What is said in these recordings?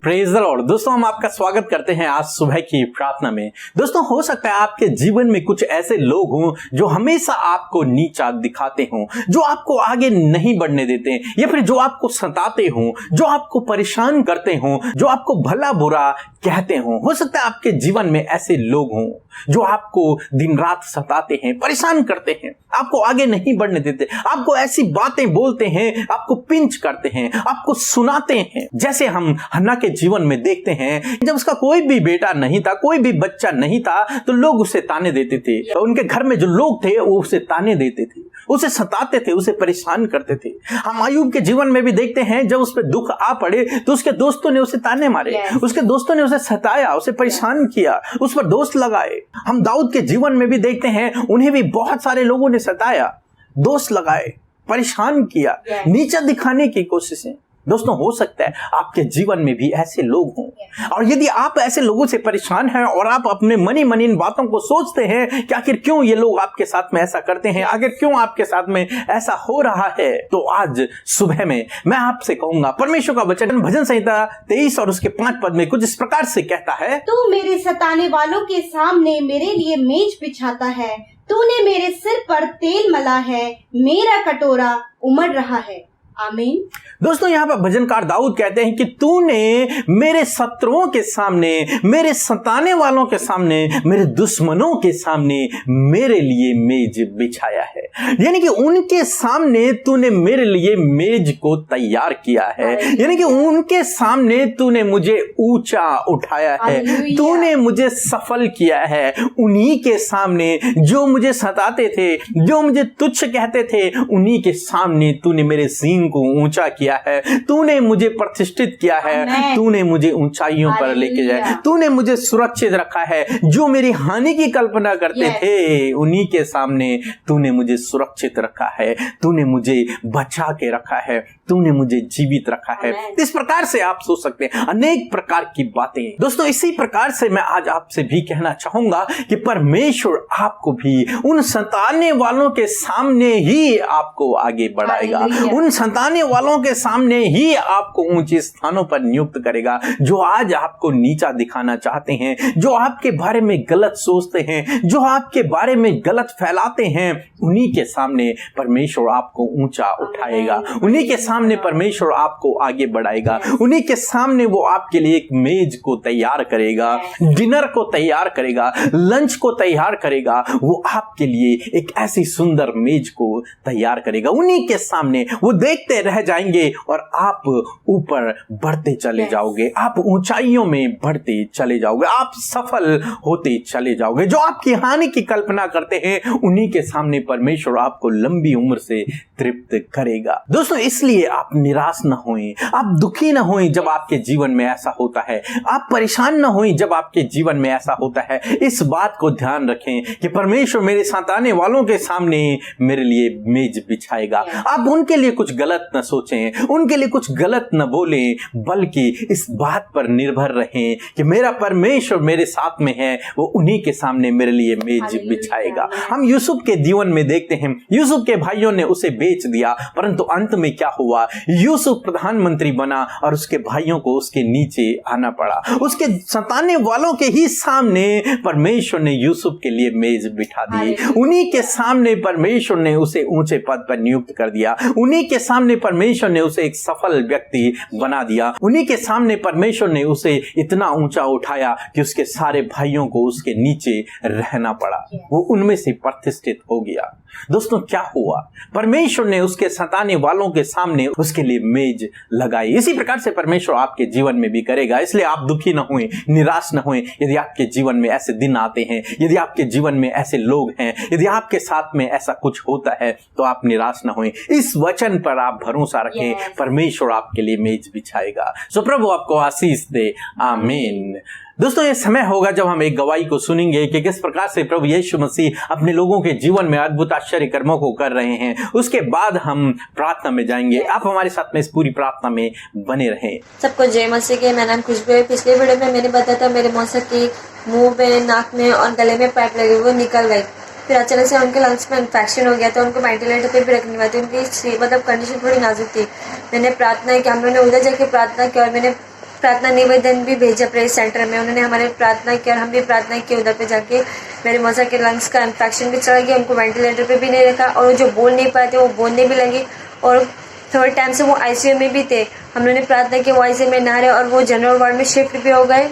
Praise the Lord. दोस्तों हम आपका स्वागत करते हैं आज सुबह की प्रार्थना में। दोस्तों हो सकता है आपके जीवन में कुछ ऐसे लोग हों जो हमेशा आपको नीचा दिखाते हों, जो आपको आगे नहीं बढ़ने देते हैं, या फिर जो आपको सताते हों, जो आपको परेशान करते हों, जो आपको भला बुरा कहते हों। हो सकता है आपके जीवन में ऐसे लोग हों जो आपको दिन रात सताते हैं, परेशान करते हैं, आपको आगे नहीं बढ़ने देते, आपको ऐसी बातें बोलते हैं, आपको पिंच करते हैं, आपको सुनाते हैं। जैसे हम हन्ना के जीवन में देखते हैं, जब उसका कोई भी बेटा नहीं था, कोई भी बच्चा नहीं था, तो लोग उसे ताने देते थे। उनके घर में जो लोग थे वो उसे ताने देते थे, उसे सताते थे, उसे परेशान करते थे। हम अय्यूब के जीवन में भी देखते हैं, जब उस पर दुख आ पड़े तो उसके दोस्तों ने उसे ताने मारे, उसके दोस्तों ने उसे सताया, उसे परेशान किया, उस पर दोष लगाए। हम दाऊद के जीवन में भी देखते हैं, उन्हें भी बहुत सारे लोगों ने सताया, दोष लगाए, परेशान किया, नीचा दिखाने की कोशिशें। दोस्तों हो सकता है आपके जीवन में भी ऐसे लोग हों, और यदि आप ऐसे लोगों से परेशान हैं और आप अपने मन ही मन इन बातों को सोचते हैं कि आखिर क्यों ये लोग आपके साथ में ऐसा करते हैं, आखिर क्यों आपके साथ में ऐसा हो रहा है, तो आज सुबह में मैं आपसे कहूंगा, परमेश्वर का वचन भजन संहिता 23 और उसके 5 पद में कुछ इस प्रकार से कहता है, तू मेरे सताने वालों के सामने मेरे लिए मेज बिछाता है, तूने मेरे सिर पर तेल मला है, मेरा कटोरा उमड़ रहा है। आमीन। दोस्तों यहाँ पर भजनकार दाऊद कहते हैं कि तूने मेरे शत्रुओं के सामने, मेरे सताने वालों के सामने, मेरे दुश्मनों के सामने मेरे लिए मेज बिछाया है। यानी कि उनके सामने तूने मेरे लिए मेज को तैयार किया है, यानी कि उनके सामने तूने मुझे ऊंचा उठाया है, तूने मुझे सफल किया है। उन्हीं के सामने जो मुझे सताते थे, जो मुझे तुच्छ कहते थे, उन्हीं के सामने तूने मेरे सींग को ऊंचा किया है, तूने मुझे प्रतिष्ठित किया है, तूने मुझे ऊंचाइयों पर लेके जाए, तूने मुझे सुरक्षित रखा है। जो मेरी हानि की कल्पना करते थे, उन्हीं के सामने तूने मुझे सुरक्षित रखा है, तूने मुझे बचा के रखा है, तूने मुझे जीवित रखा है। इस प्रकार से आप सोच सकते हैं अनेक प्रकार की बातें। दोस्तों इसी प्रकार से मैं आज आपसे भी कहना चाहूंगा कि परमेश्वर आपको भी उन सताने वालों के सामने ही आपको आगे बढ़ाएगा, उन सताने वालों के सामने ही आपको ऊंचे स्थानों पर नियुक्त करेगा। जो आज आपको नीचा दिखाना चाहते हैं, जो आपके बारे में गलत सोचते हैं, जो आपके बारे में गलत फैलाते हैं, उन्हीं के सामने परमेश्वर आपको ऊंचा उठाएगा, उन्हीं के सामने परमेश्वर आपको आगे बढ़ाएगा, उन्हीं के सामने वो आपके लिए एक मेज को तैयार करेगा, डिनर को तैयार करेगा, लंच को तैयार करेगा। वो आपके लिए एक ऐसी सुंदर मेज को तैयार करेगा। उन्हीं के सामने वो देखते रह जाएंगे और आप ऊपर बढ़ते चले जाओगे, आप ऊंचाइयों में बढ़ते चले जाओगे, आप सफल होते चले जाओगे। जो आपकी हानि की कल्पना करते हैं, उन्हीं के सामने परमेश्वर आपको लंबी उम्र से तृप्त करेगा। दोस्तों इसलिए आप निराश न होएं, आप दुखी न होएं जब आपके जीवन में ऐसा होता है, आप परेशान न होएं जब आपके जीवन में ऐसा होता है। इस बात को ध्यान रखें कि परमेश्वर मेरे सताने वालों के सामने मेरे लिए मेज बिछाएगा। आप उनके लिए कुछ गलत न सोचें, उनके लिए कुछ गलत न बोलें, बल्कि इस बात पर निर्भर रहें कि मेरा परमेश्वर मेरे साथ में है, वो उन्हीं के सामने मेरे लिए मेज बिछाएगा। हम यूसुफ के जीवन में देखते हैं, यूसुफ के भाइयों ने उसे बेच दिया, परंतु अंत में क्या हुआ, यूसुफ प्रधानमंत्री बना और उसके भाइयों को उसके नीचे आना पड़ा। उसके सताने वालों के ही सामने परमेश्वर ने यूसुफ के लिए मेज बिठा दी, उन्हीं के सामने परमेश्वर ने उसे ऊंचे पद पर नियुक्त कर दिया, उन्हीं के सामने परमेश्वर ने उसे एक सफल व्यक्ति बना दिया, उन्हीं के सामने परमेश्वर ने उसे इतना ऊंचा उठाया कि उसके सारे भाइयों को उसके नीचे रहना पड़ा, वो उनमें से प्रतिष्ठित हो गया। दोस्तों क्या हुआ, परमेश्वर ने उसके सताने वालों के सामने उसके लिए मेज लगाई। इसी प्रकार से परमेश्वर आपके जीवन में भी करेगा। इसलिए आप दुखी न होएं, निराश न होएं। यदि आपके जीवन में ऐसे दिन आते हैं, यदि आपके जीवन में ऐसे लोग हैं, यदि आपके साथ में ऐसा कुछ होता है, तो आप निराश न होएं। इस वचन पर आप भरोसा रखें, परमेश्वर आपके लिए मेज बिछाएगा। सो प्रभु आपको आशीष दे। आमीन। दोस्तों ये समय होगा जब हम एक गवाही को सुनेंगे कि किस प्रकार से प्रभु यीशु मसीह अपने लोगों के जीवन में अद्भुत आश्चर्य कर्मों को कर रहे हैं। उसके बाद हम प्रार्थना में जाएंगे। आप हमारे साथ में इस पूरी प्रार्थना में बने रहें। सबको जय मसीह के। मेरा नाम खुशबू है। पिछले वीडियो में मैंने बताया था मेरे मौसा की मुंह में, नाक में और गले में पाइप लगे वो निकल गई। फिर अचानक से उनके लंग्स में इन्फेक्शन हो गया था, उनको वेंटिलेटर पे भी रखनी हुआ थी। उनकी मतलब कंडीशन थोड़ी नाजुक थी। मैंने प्रार्थना की, हम लोगों ने उधर जाके प्रार्थना की और मैंने प्रार्थना निवेदन भी भेजा प्रेयर सेंटर में। उन्होंने हमारे प्रार्थना की और हम भी प्रार्थना की। उधर पे जाके मेरे मौसा के लंग्स का इन्फेक्शन भी चला गया, उनको वेंटिलेटर पे भी नहीं रखा और जो बोल नहीं पाते वो बोलने भी लगे और थर्ड टाइम से वो आईसीयू में भी थे। हम लोगों ने प्रार्थना की, वो आईसीयू में ना रहे और वो जनरल वार्ड में शिफ्ट भी हो गए,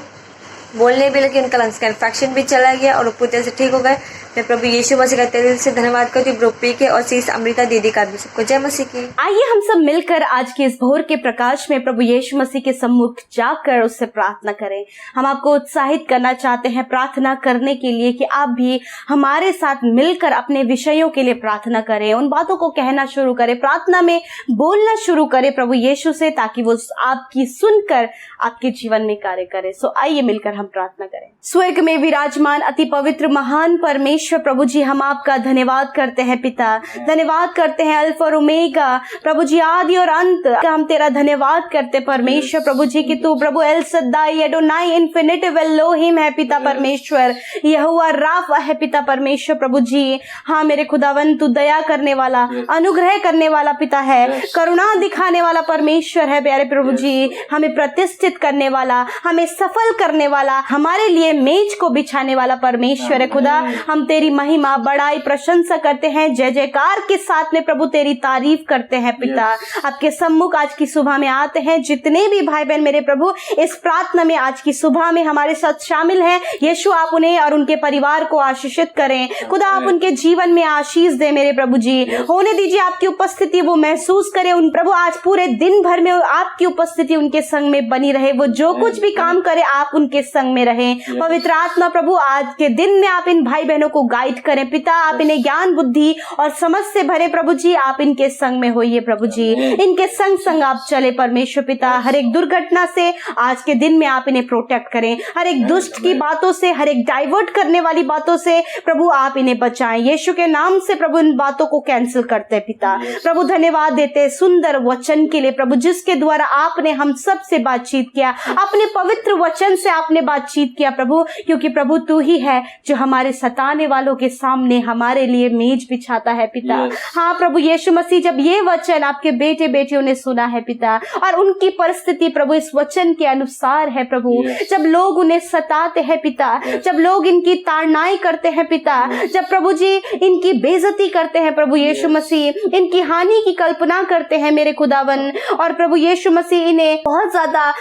बोलने भी लगे, उनका लंग्स का इन्फेक्शन भी चला गया और वो पूरी तरह से ठीक हो गए। मैं प्रभु यीशु मसीह का दिल से धन्यवाद करती हूँ, ग्रुप पी के और शीश अमृता दीदी का भी। सबको जय मसीह की। आइए हम सब मिलकर आज के इस भोर के प्रकाश में प्रभु यीशु मसीह के सम्मुख जाकर उससे प्रार्थना करें। हम आपको उत्साहित करना चाहते हैं प्रार्थना करने के लिए कि आप भी हमारे साथ मिलकर अपने विषयों के लिए प्रार्थना करें, उन बातों को कहना शुरू करें, प्रार्थना में बोलना शुरू करें प्रभु यीशु से, ताकि वो आपकी सुनकर आपके जीवन में कार्य करे। सो आइए मिलकर हम प्रार्थना करें। स्वर्ग में विराजमान अति पवित्र महान परमेश्वर प्रभु जी, हम आपका धन्यवाद करते हैं पिता, धन्यवाद करते हैं अल्फा और ओमेगा प्रभु जी, आदि और अंत। हम तेरा धन्यवाद करते परमेश्वर प्रभु जी कि तू प्रभु El Shaddai Adonai infinitive Elohim है पिता परमेश्वर, यहोवा राफा है पिता परमेश्वर प्रभु जी। हाँ मेरे खुदावन, तू दया करने वाला, अनुग्रह करने वाला पिता है, करुणा दिखाने वाला परमेश्वर है प्यारे प्रभु जी, हमें प्रतिष्ठित करने वाला, हमें सफल करने वाला, हमारे लिए मेज को बिछाने वाला परमेश्वर है खुदा। हम तेरी महिमा बड़ाई प्रशंसा करते हैं, जय जयकार के साथ में प्रभु तेरी तारीफ करते हैं पिता। आपके सम्मुख आज की सुबह में आते हैं, जितने भी भाई बहन मेरे प्रभु इस प्रार्थना में आज की सुबह में हमारे साथ शामिल हैं, यीशु आप उन्हें और उनके परिवार को आशीषित करें खुदा, आप उनके जीवन में आशीष दे मेरे प्रभु जी। होने दीजिए आपकी उपस्थिति वो महसूस करें उन प्रभु, आज पूरे दिन भर में आपकी उपस्थिति उनके संग में बनी रहे, वो जो कुछ भी काम करे आप उनके संग में रहें। पवित्र आत्मा प्रभु आज के दिन में आप इन भाई बहनों को गाइड करें पिता, आप इन्हें ज्ञान बुद्धि और समझ से भरे प्रभु जी, आप इनके संग में होइए प्रभु जी, इनके संग संग आप चले परमेश्वर पिता। हर एक दुर्घटना से आज के दिन में आप इन्हें प्रोटेक्ट करें, हर एक दुष्ट की बातों से, हर एक डाइवर्ट करने वाली बातों से प्रभु आप इन्हें बचाएं, यीशु के नाम से प्रभु इन बातों को कैंसिल करते पिता। प्रभु धन्यवाद देते सुंदर वचन के लिए प्रभु, जिसके द्वारा आपने हम सब से बातचीत किया, अपने पवित्र वचन से आपने बातचीत किया प्रभु, क्योंकि प्रभु तू ही है जो हमारे सताने वालों के सामने हमारे लिए मेज बिछाता है पिता। हाँ प्रभु यीशु मसीह, जब ये वचन आपके बेटे बेटियों ने सुना है पिता और उनकी परिस्थिति प्रभु इस वचन के अनुसार है प्रभु, जब लोग उन्हें सताते हैं पिता, जब लोग इनकी ताड़नाई करते हैं पिता, जब प्रभु जी इनकी बेइज्जती करते हैं प्रभु यीशु मसीह, इनकी हानि की कल्पना करते हैं मेरे खुदावन, और प्रभु यीशु मसीह इन्हें बहुत ज्यादा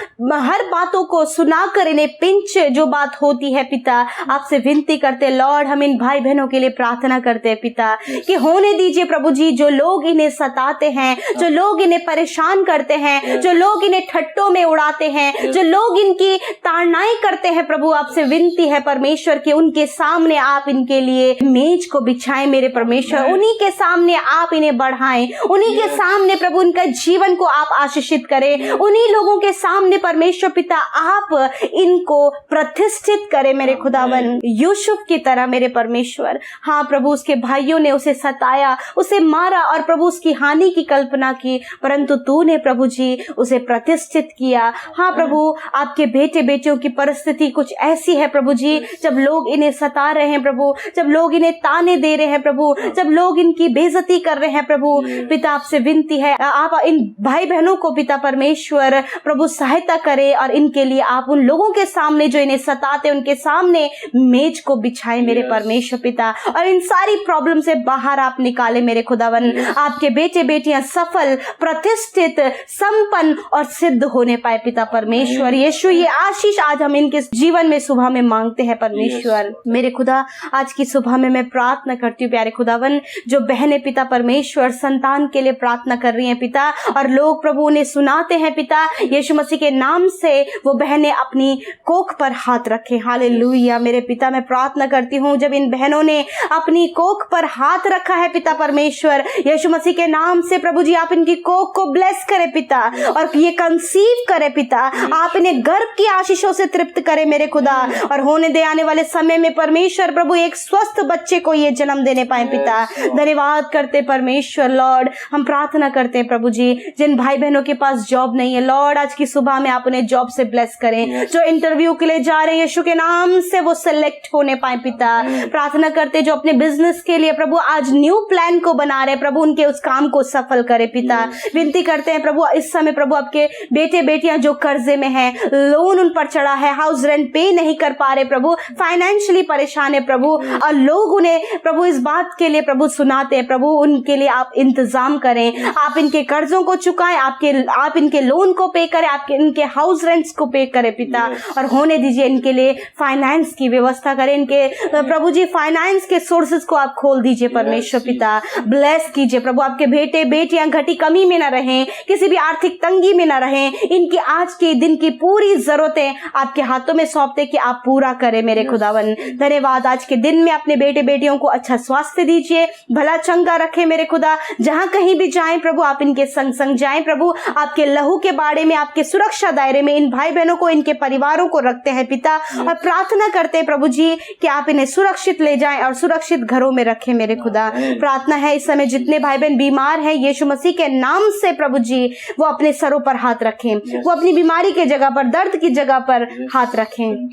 हर बातों को सुनाकर इन्हें पिंच जो बात होती है पिता, आपसे विनती करते लॉर्ड, हम इन भाई बहनों के लिए प्रार्थना करते हैं पिता कि होने दीजिए प्रभु जी, जो लोग इन्हें सताते हैं, जो लोग इन्हें परेशान करते हैं, जो लोग इन्हें ठट्टों में उड़ाते हैं, जो लोग इनकी ताड़नाई करते हैं प्रभु, आपसे विनती है परमेश्वर कि उनके सामने आप इनके लिए मेज को बिछाएं मेरे परमेश्वर, उन्हीं के सामने आप इन्हें बढ़ाएं, उन्हीं के सामने प्रभु इनका जीवन को आप आशीषित करें, उन्हीं लोगों के सामने परमेश्वर पिता आप इनको प्रतिष्ठित करें मेरे खुदावन, यूसुफ की तरह मेरे परमेश्वर। हाँ प्रभु, उसके भाइयों ने उसे सताया, उसे मारा और प्रभु उसकी हानि की कल्पना की, परंतु तूने प्रभु जी उसे प्रतिष्ठित किया। हाँ प्रभु, आपके बेटे बेटियों की परिस्थिति कुछ ऐसी है प्रभु जी, जब लोग इन्हें सता रहे हैं प्रभु, जब लोग इन्हें ताने दे रहे हैं प्रभु, जब लोग इनकी बेइज्जती कर रहे हैं प्रभु, पिता आपसे विनती है आप इन भाई बहनों को पिता परमेश्वर प्रभु सहायता करें, और इनके लिए आप उन लोगों के सामने जो इन्हें सताते उनके सामने मेज को बिछाए मेरे परमेश्वर पिता, और इन सारी प्रॉब्लम से बाहर आप निकाले मेरे खुदावन। आपके बेटे बेटियां सफल, प्रतिष्ठित, संपन्न और सिद्ध होने पाए पिता परमेश्वर यीशु। ये आशीष आज हम इनके जीवन में सुबह में मांगते हैं परमेश्वर मेरे खुदा। आज की सुबह में मैं प्रार्थना करती हूँ प्यारे खुदावन, जो बहनें पिता परमेश्वर संतान के लिए प्रार्थना कर रही हैं पिता, और लोग प्रभु उन्हें सुनाते हैं पिता, यीशु मसीह के नाम से वो बहनें अपनी कोख पर हाथ रखें। हालेलुया मेरे पिता, मैं प्रार्थना करती हूँ जब इन बहनों ने अपनी कोख पर हाथ रखा है पिता परमेश्वर यीशु मसीह के नाम से प्रभु जी, आप इनकी कोख को ब्लेस करें पिता, और ये कंसीव करे पिता, आप इन्हें गर्भ की आशीषों से तृप्त करें मेरे खुदा, और होने दे आने वाले समय में परमेश्वर प्रभु एक स्वस्थ बच्चे को ये जन्म देने पाए पिता। धन्यवाद करते परमेश्वर लॉर्ड, हम प्रार्थना करते हैं प्रभु जी, जिन भाई बहनों के पास जॉब नहीं है लॉर्ड, आज की सुबह में आप उन्हें जॉब से ब्लेस करें, जो इंटरव्यू के लिए जा रहे हैं यीशु के नाम से वो सिलेक्ट होने पाए पिता। प्रार्थना करते जो अपने बिजनेस के लिए प्रभु आज न्यू प्लान को बना रहे, प्रभु उनके उस काम को सफल करे पिता। विनती करते हैं प्रभु इस समय प्रभु आपके बेटे बेटियां जो कर्जे में हैं, लोन उन पर चढ़ा है, हाउस रेंट पे नहीं कर पा रहे प्रभु, फाइनेंशियली परेशान है प्रभु, और लोग उन्हें प्रभु इस बात के लिए प्रभु सुनाते हैं प्रभु, उनके लिए आप इंतजाम करें, आप इनके कर्जों को चुकाएं, आप इनके लोन को पे करें, आपके इनके हाउस रेंट्स को पे करें पिता, और होने दीजिए इनके लिए फाइनेंस की व्यवस्था करें, इनके प्रभु जी फाइनेंस के सोर्सेज को आप खोल दीजिए परमेश्वर पिता, ब्लेस कीजिए प्रभु, आपके बेटे बेटियां घटी कमी में न रहें, किसी भी आर्थिक तंगी में न रहें, इनकी आज के दिन की पूरी जरूरतें आपके हाथों में सौंपते कि आप पूरा करें मेरे खुदावन। धन्यवाद, आज के दिन में अपने बेटे बेटियों को अच्छा स्वास्थ्य दीजिए, भला चंगा रखे मेरे खुदा, जहां कहीं भी जाएं प्रभु आप इनके संग संग जाएं प्रभु, आपके लहू के बाड़े में, आपके सुरक्षा दायरे में इन भाई बहनों को, इनके परिवारों को रखते हैं पिता, और प्रार्थना करते हैं प्रभु जी कि आप इन्हें सुरक्षित ले जाएं और सुरक्षित घरों में रखें मेरे खुदा। प्रार्थना है इस समय जितने भाई बहन बीमार हैं यीशु मसीह के नाम से प्रभु जी वो अपने सरों पर हाथ रखें, वो अपनी बीमारी के जगह पर, दर्द की जगह पर हाथ रखें।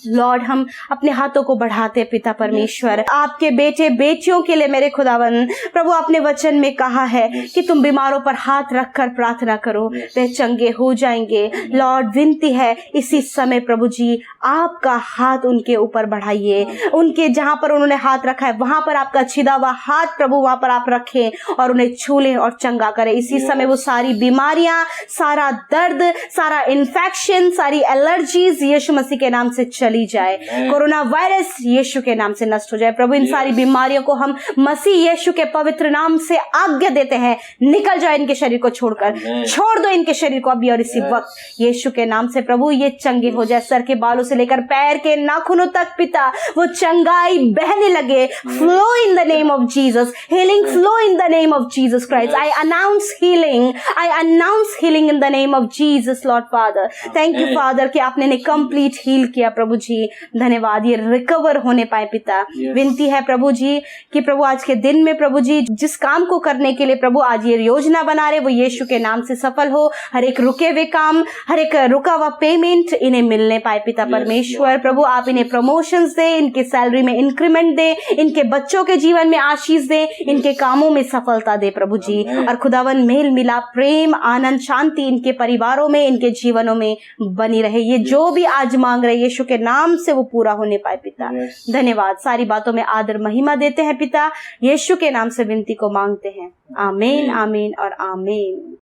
लॉर्ड हम अपने हाथों को बढ़ाते पिता परमेश्वर, आपके बेटे बेटियों के लिए मेरे खुदावन प्रभु, आपने वचन में कहा है कि तुम बीमारों पर हाथ रखकर प्रार्थना करो, वे चंगे हो जाएंगे। लॉर्ड विनती है इसी समय प्रभु जी आपका हाथ उनके ऊपर बढ़ाइए, उनके जहां पर उन्होंने हाथ रखा है वहां पर आपका छिदा हुआ हाथ प्रभु वहां पर आप रखें और उन्हें छू लें और चंगा करें। इसी समय वो सारी बीमारियां, सारा दर्द, सारा इन्फेक्शन, सारी एलर्जीज यीशु मसीह के नाम से चली जाए, कोरोना वायरस यीशु के नाम से नष्ट हो जाए प्रभु। इन सारी बीमारियों को हम मसीह यीशु के पवित्र नाम से आज्ञा देते हैं, निकल जाए इनके शरीर को छोड़कर, छोड़ दो इनके शरीर को अभी और इसी वक्त यीशु के नाम से प्रभु ये चंगे हो जाए, सर के बालों से लेकर पैर के नाखूनों तक पिता वो चंगाई बहने लगे। Flow in the name of Jesus, healing flow in the name of Jesus Christ. I announce healing in the name of Jesus Lord father. Thank you father कि आपने इन्हें कंप्लीट हील किया प्रभु जी, धन्यवाद, ये रिकवर होने पाए पिता। विनती है प्रभु जी कि प्रभु आज के दिन में प्रभु जी जिस काम को करने के लिए प्रभु आज ये योजना बना रहे वो यीशु के नाम से सफल हो, हर एक रुके हुए काम, हर एक रुका हुआ पेमेंट इन्हें मिलने पाए पिता परमेश्वर। प्रभु आप इन्हें प्रमोशंस दे, इनके सैलरी में इंक्रीमेंट दे, इनके बच्चों के जीवन में आशीष दे, इनके कामों में सफलता दे प्रभु जी, और खुदावन मेल मिलाप, प्रेम, आनंद, शांति इनके परिवारों में, इनके जीवनों में बनी रहे। ये जो भी आज मांग रहे यीशु के नाम से वो पूरा होने पाए पिता। धन्यवाद, सारी बातों में आदर महिमा देते हैं पिता, यीशु के नाम से विनती को मांगते हैं, आमीन आमीन और आमीन।